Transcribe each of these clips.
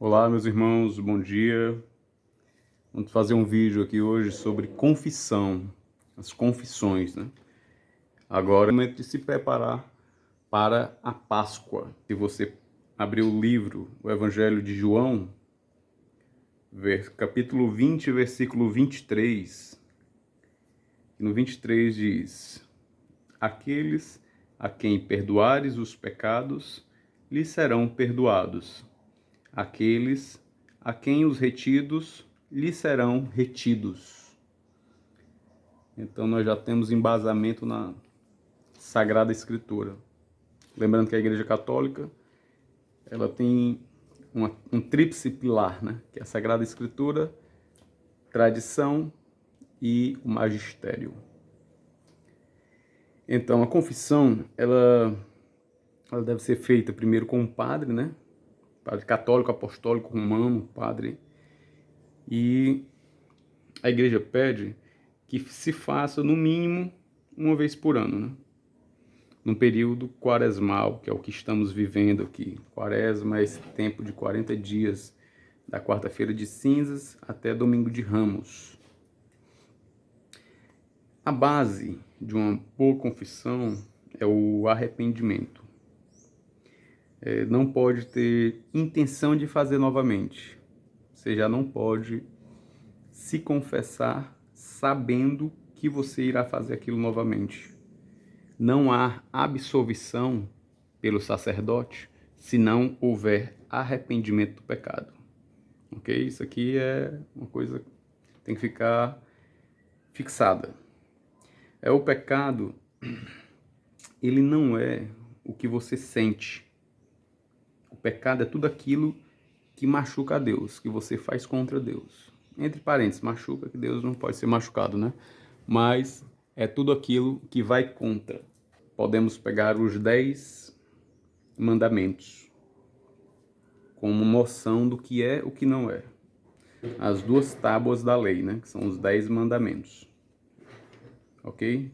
Olá, meus irmãos, bom dia. Vamos fazer um vídeo aqui hoje sobre confissão, as confissões, né? Agora é o momento de se preparar para a Páscoa. Se você abrir o livro, o Evangelho de João, capítulo 20, versículo 23, no 23 diz: Aqueles a quem perdoares os pecados, lhes serão perdoados. Aqueles a quem os retidos, lhes serão retidos. Então nós já temos embasamento na Sagrada Escritura. Lembrando que a Igreja Católica ela tem um tríplice pilar, né? Que é a Sagrada Escritura, tradição e o magistério. Então a confissão ela deve ser feita primeiro com o padre, né? Padre católico, apostólico, romano, padre. E a igreja pede que se faça no mínimo uma vez por ano, né? Num período quaresmal, que é o que estamos vivendo aqui. Quaresma é esse tempo de 40 dias, da quarta-feira de cinzas até domingo de Ramos. A base de uma boa confissão é o arrependimento. Não pode ter intenção de fazer novamente. Você já não pode se confessar sabendo que você irá fazer aquilo novamente. Não há absolvição pelo sacerdote se não houver arrependimento do pecado. Ok? Isso aqui é uma coisa que tem que ficar fixada. O pecado, ele não é o que você sente. O pecado é tudo aquilo que machuca a Deus, que você faz contra Deus. Entre parênteses, machuca, que Deus não pode ser machucado, né? Mas é tudo aquilo que vai contra. Podemos pegar os 10 mandamentos como noção do que é o que não é. As 2 tábuas da lei, né? Que são os 10 mandamentos. Ok?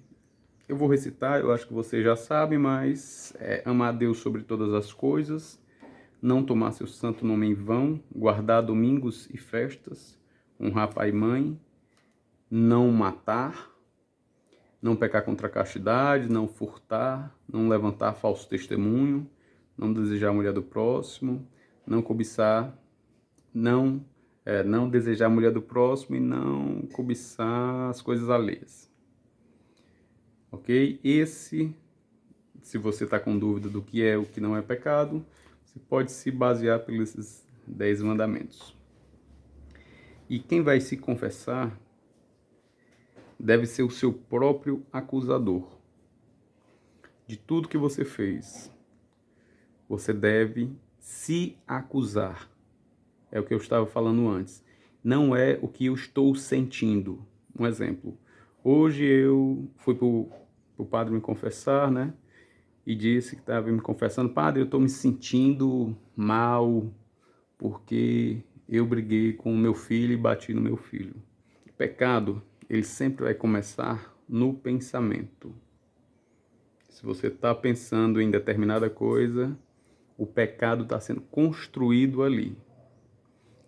Eu vou recitar, eu acho que você já sabe, mas amar a Deus sobre todas as coisas, não tomar seu santo nome em vão, guardar domingos e festas, honrar pai e mãe, não matar, não pecar contra a castidade, não furtar, não levantar falso testemunho, não desejar a mulher do próximo, não cobiçar, não desejar a mulher do próximo e não cobiçar as coisas alheias. Ok? Se você está com dúvida do que é o que não é pecado, você pode se basear pelos 10 mandamentos. E quem vai se confessar deve ser o seu próprio acusador. De tudo que você fez, você deve se acusar. É o que eu estava falando antes. Não é o que eu estou sentindo. Um exemplo. Hoje eu fui para o padre me confessar, né? E disse que estava me confessando: Padre, eu estou me sentindo mal porque eu briguei com o meu filho e bati no meu filho. O pecado, ele sempre vai começar no pensamento. Se você está pensando em determinada coisa, o pecado está sendo construído ali.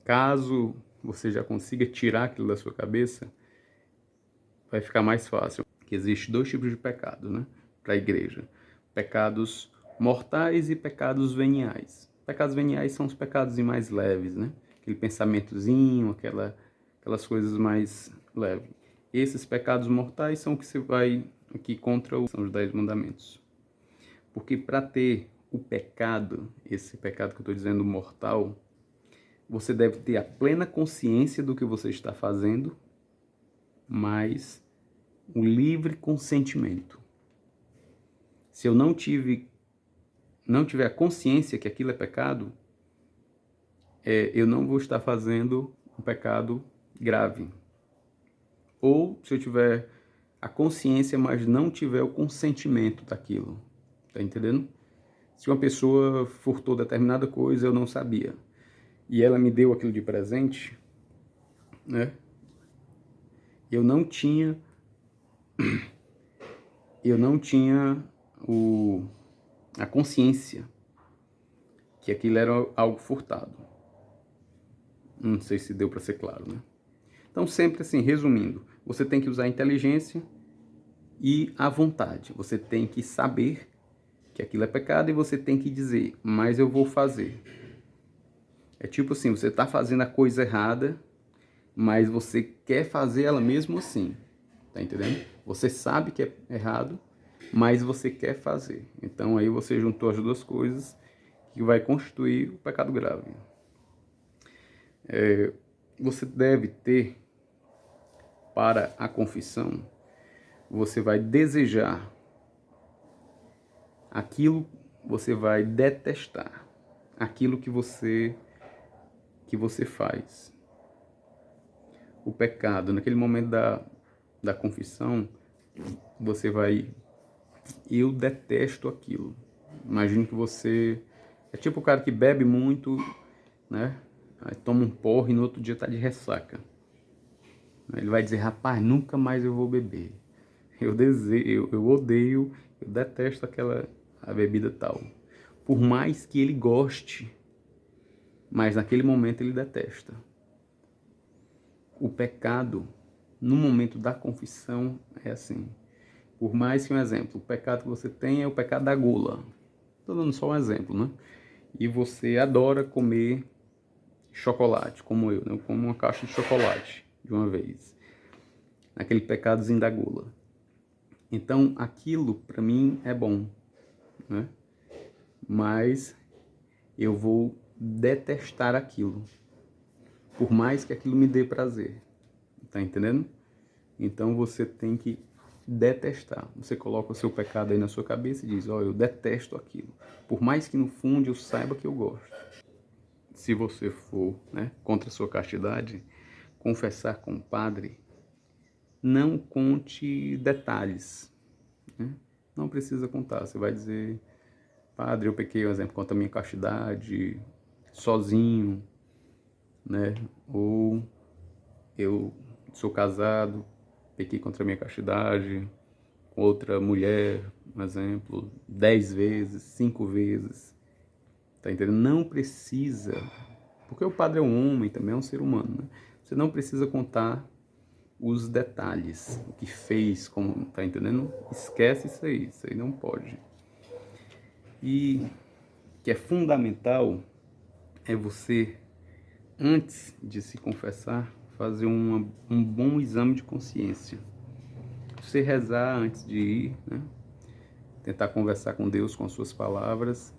Caso você já consiga tirar aquilo da sua cabeça, vai ficar mais fácil. Que existe 2 tipos de pecado, né? Para a igreja. Pecados mortais e pecados veniais. Pecados veniais são os pecados mais leves, né? Aquele pensamentozinho, aquelas coisas mais leves. Esses pecados mortais são o que você vai aqui são os 10 mandamentos. Porque para ter o pecado, esse pecado que eu estou dizendo mortal, você deve ter a plena consciência do que você está fazendo, mas o livre consentimento. Se eu não tiver a consciência que aquilo é pecado, eu não vou estar fazendo um pecado grave. Ou se eu tiver a consciência, mas não tiver o consentimento daquilo. Tá entendendo? Se uma pessoa furtou determinada coisa, eu não sabia, e ela me deu aquilo de presente, né? Eu não tinha a consciência que aquilo era algo furtado. Não sei se deu para ser claro, né? Então, sempre assim, resumindo, você tem que usar a inteligência e a vontade. Você tem que saber que aquilo é pecado e você tem que dizer, mas eu vou fazer. É tipo assim, você está fazendo a coisa errada, mas você quer fazer ela mesmo assim. Tá entendendo? Você sabe que é errado, mas você quer fazer. Então aí você juntou as duas coisas que vai constituir o pecado grave. Você deve ter, para a confissão, você vai desejar aquilo, você vai detestar aquilo que você faz. O pecado, naquele momento da confissão, você vai, eu detesto aquilo. Imagine que você é tipo o cara que bebe muito, né? Aí toma um porre e no outro dia tá de ressaca. Ele vai dizer, rapaz, nunca mais eu vou beber. Eu odeio, eu detesto a bebida tal. Por mais que ele goste, mas naquele momento ele detesta. O pecado, no momento da confissão, é assim. Por mais que um exemplo, o pecado que você tem é o pecado da gula. Estou dando só um exemplo, né? E você adora comer chocolate, como eu, né? Eu como uma caixa de chocolate de uma vez. Aquele pecadozinho da gula. Então, aquilo para mim é bom, né? Mas eu vou detestar aquilo, por mais que aquilo me dê prazer. Tá entendendo? Então você tem que detestar. Você coloca o seu pecado aí na sua cabeça e diz, ó, eu detesto aquilo. Por mais que no fundo eu saiba que eu gosto. Se você for, né, contra a sua castidade, confessar com o padre, não conte detalhes, né? Não precisa contar. Você vai dizer, padre, eu pequei, por exemplo, contra a minha castidade, sozinho, né? Ou eu sou casado, pequei contra a minha castidade, com outra mulher, por exemplo, 10 vezes, 5 vezes. Tá entendendo? Não precisa, porque o padre é um homem, também é um ser humano, né? Você não precisa contar os detalhes, o que fez, como, tá entendendo? Esquece isso aí não pode. E que é fundamental é você, antes de se confessar, fazer um bom exame de consciência. Você rezar antes de ir, né? Tentar conversar com Deus com as suas palavras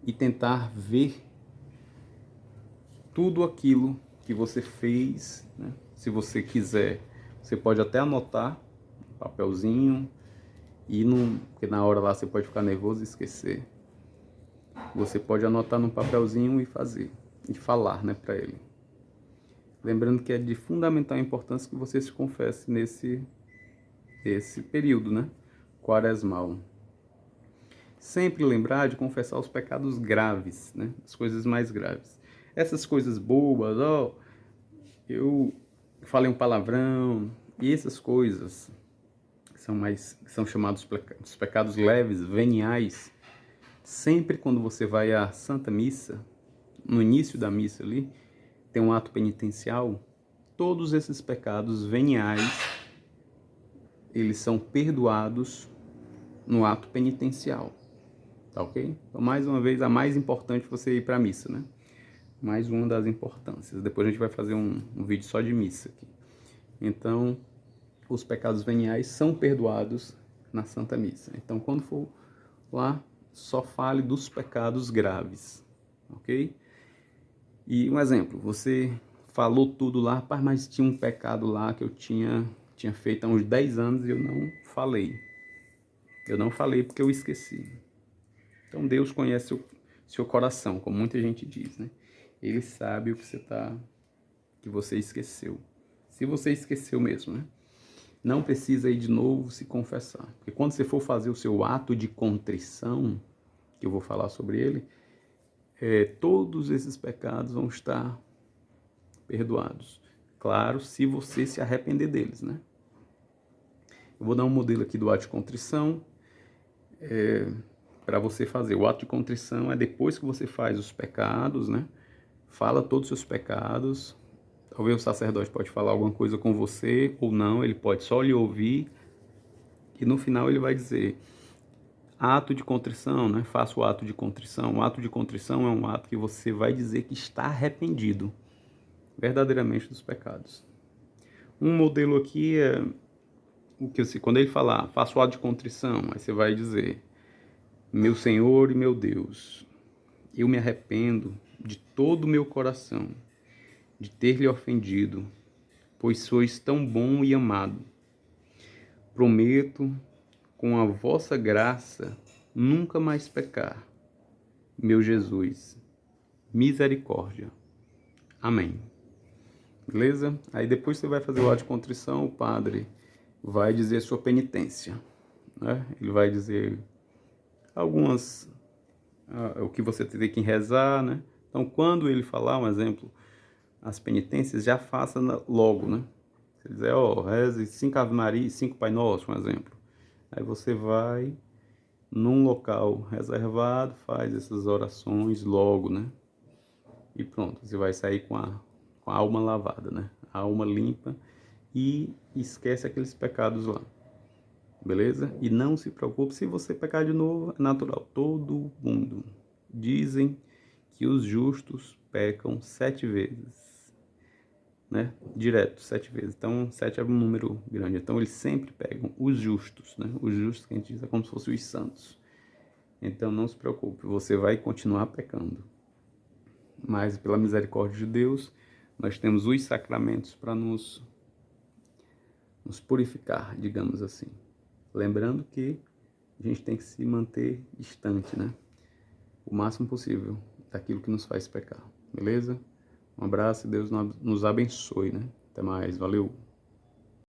e tentar ver tudo aquilo que você fez, né? Se você quiser, você pode até anotar um papelzinho e não, porque na hora lá você pode ficar nervoso e esquecer. Você pode anotar num papelzinho e fazer e falar, né, para ele. Lembrando que é de fundamental importância que você se confesse esse período, né, quaresmal. Sempre lembrar de confessar os pecados graves, né, as coisas mais graves. Essas coisas bobas, ó, eu falei um palavrão, e essas coisas são chamados os pecados leves, veniais. Sempre quando você vai à Santa Missa, no início da missa ali, tem um ato penitencial, todos esses pecados veniais, eles são perdoados no ato penitencial, tá ok? Então, mais uma vez, a mais importante é você ir para a missa, né? Mais uma das importâncias. Depois a gente vai fazer um vídeo só de missa aqui. Então, os pecados veniais são perdoados na Santa Missa. Então, quando for lá, só fale dos pecados graves, ok? E um exemplo, você falou tudo lá, rapaz, mas tinha um pecado lá que eu tinha feito há uns 10 anos e eu não falei. Eu não falei porque eu esqueci. Então Deus conhece o seu coração, como muita gente diz, né? Ele sabe o que você esqueceu. Se você esqueceu mesmo, né? Não precisa ir de novo se confessar. Porque quando você for fazer o seu ato de contrição, que eu vou falar sobre ele, todos esses pecados vão estar perdoados. Claro, se você se arrepender deles, né? Eu vou dar um modelo aqui do ato de contrição para você fazer. O ato de contrição é depois que você faz os pecados, né? fala todos os seus pecados. Talvez o sacerdote pode falar alguma coisa com você ou não, ele pode só lhe ouvir. E no final ele vai dizer, ato de contrição, né? Faça o ato de contrição. O ato de contrição é um ato que você vai dizer que está arrependido verdadeiramente dos pecados. Um modelo aqui é o que quando ele falar, faça o ato de contrição, aí você vai dizer, meu Senhor e meu Deus, eu me arrependo de todo o meu coração de ter lhe ofendido, pois sois tão bom e amado. Prometo, com a vossa graça, nunca mais pecar. Meu Jesus, misericórdia. Amém. Beleza? Aí depois você vai fazer o ato de contrição, o padre vai dizer sua penitência, né? Ele vai dizer algumas, o que você tem que rezar, né? Então, quando ele falar, um exemplo, as penitências, já faça logo, né? Se dizer, reze 5 Ave Maria e 5 Pai Nosso, um exemplo. Aí você vai num local reservado, faz essas orações logo, né? E pronto, você vai sair com a alma lavada, né? A alma limpa e esquece aqueles pecados lá. Beleza? E não se preocupe se você pecar de novo, é natural. Todo mundo. Dizem que os justos pecam 7 vezes, né? Direto, 7 vezes. Então, 7 é um número grande. Então, eles sempre pegam os justos, né? Os justos que a gente diz é como se fossem os santos. Então, não se preocupe, você vai continuar pecando. Mas, pela misericórdia de Deus, nós temos os sacramentos para nos purificar, digamos assim. Lembrando que a gente tem que se manter distante, né? O máximo possível daquilo que nos faz pecar, beleza? Um abraço e Deus nos abençoe, né? Até mais, valeu!